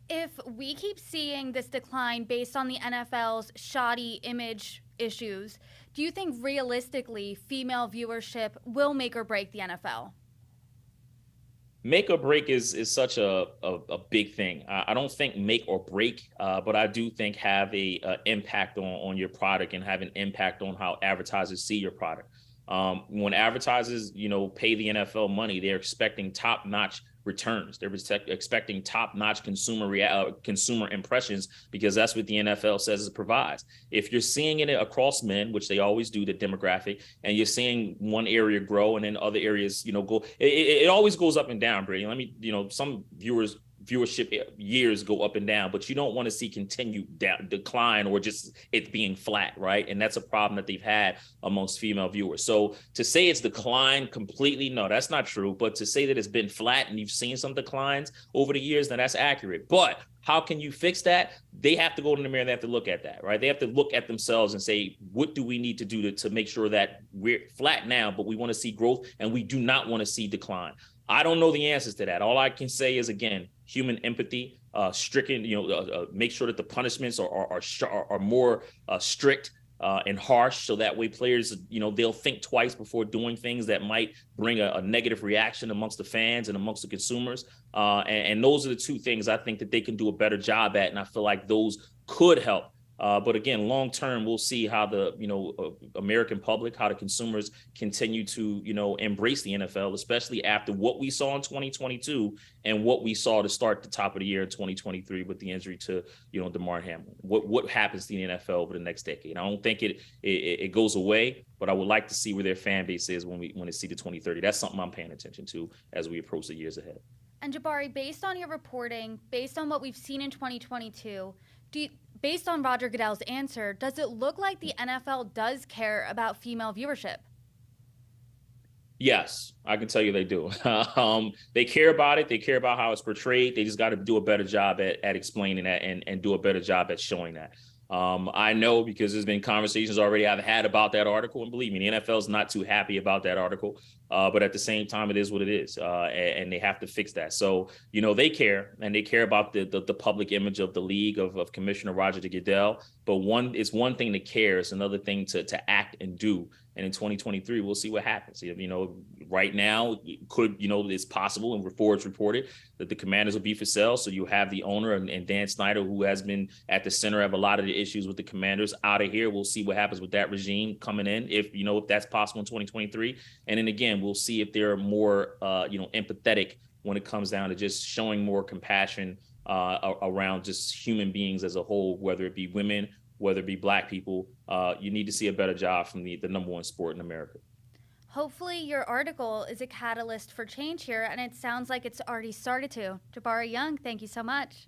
If we keep seeing this decline based on the NFL's shoddy image issues, do you think realistically female viewership will make or break the NFL? Make or break is such a big thing. I don't think make or break, but I do think have a impact on your product and have an impact on how advertisers see your product. When advertisers, pay the NFL money, they're expecting top notch returns. They're expecting top notch consumer impressions because that's what the NFL says it provides. If you're seeing it across men, which they always do, the demographic, and you're seeing one area grow and then other areas, go, it always goes up and down, Brady. Let me, some viewership years go up and down, but you don't want to see continued decline or just it being flat, right? And that's a problem that they've had amongst female viewers. So to say it's declined completely, no, that's not true. But to say that it's been flat and you've seen some declines over the years, then that's accurate. But how can you fix that? They have to go in the mirror and they have to look at that, right? They have to look at themselves and say, what do we need to do to make sure that we're flat now, but we want to see growth and we do not want to see decline? I don't know the answers to that. All I can say is, again, human empathy, make sure that the punishments are more strict and harsh, so that way players, they'll think twice before doing things that might bring a negative reaction amongst the fans and amongst the consumers. And those are the two things I think that they can do a better job at, and I feel like those could help. But again, long term, we'll see how the American public, how the consumers continue to embrace the NFL, especially after what we saw in 2022 and what we saw to start the top of the year in 2023 with the injury to Damar Hamlin. What happens to the NFL over the next decade? I don't think it goes away, but I would like to see where their fan base is when they see the 2030. That's something I'm paying attention to as we approach the years ahead. And Jabari, based on your reporting, based on what we've seen in 2022, based on Roger Goodell's answer, does it look like the NFL does care about female viewership? Yes, I can tell you they do. They care about it. They care about how it's portrayed. They just got to do a better job at explaining that and do a better job at showing that. I know because there's been conversations already I've had about that article, and believe me, the NFL is not too happy about that article. But at the same time, it is what it is, and they have to fix that. So they care, and they care about the public image of the league of Commissioner Roger Goodell. But it's one thing to care; it's another thing to act and do. And in 2023, we'll see what happens. Right now, it's possible, and Ford's reported that the Commanders will be for sale. So you have the owner and Dan Snyder, who has been at the center of a lot of the issues with the Commanders, out of here. We'll see what happens with that regime coming in, if that's possible in 2023. And then again, we'll see if they're more, empathetic when it comes down to just showing more compassion around just human beings as a whole, whether it be women, whether it be Black people. You need to see a better job from the number one sport in America. Hopefully your article is a catalyst for change here, and it sounds like it's already started to. Jabari Young, thank you so much.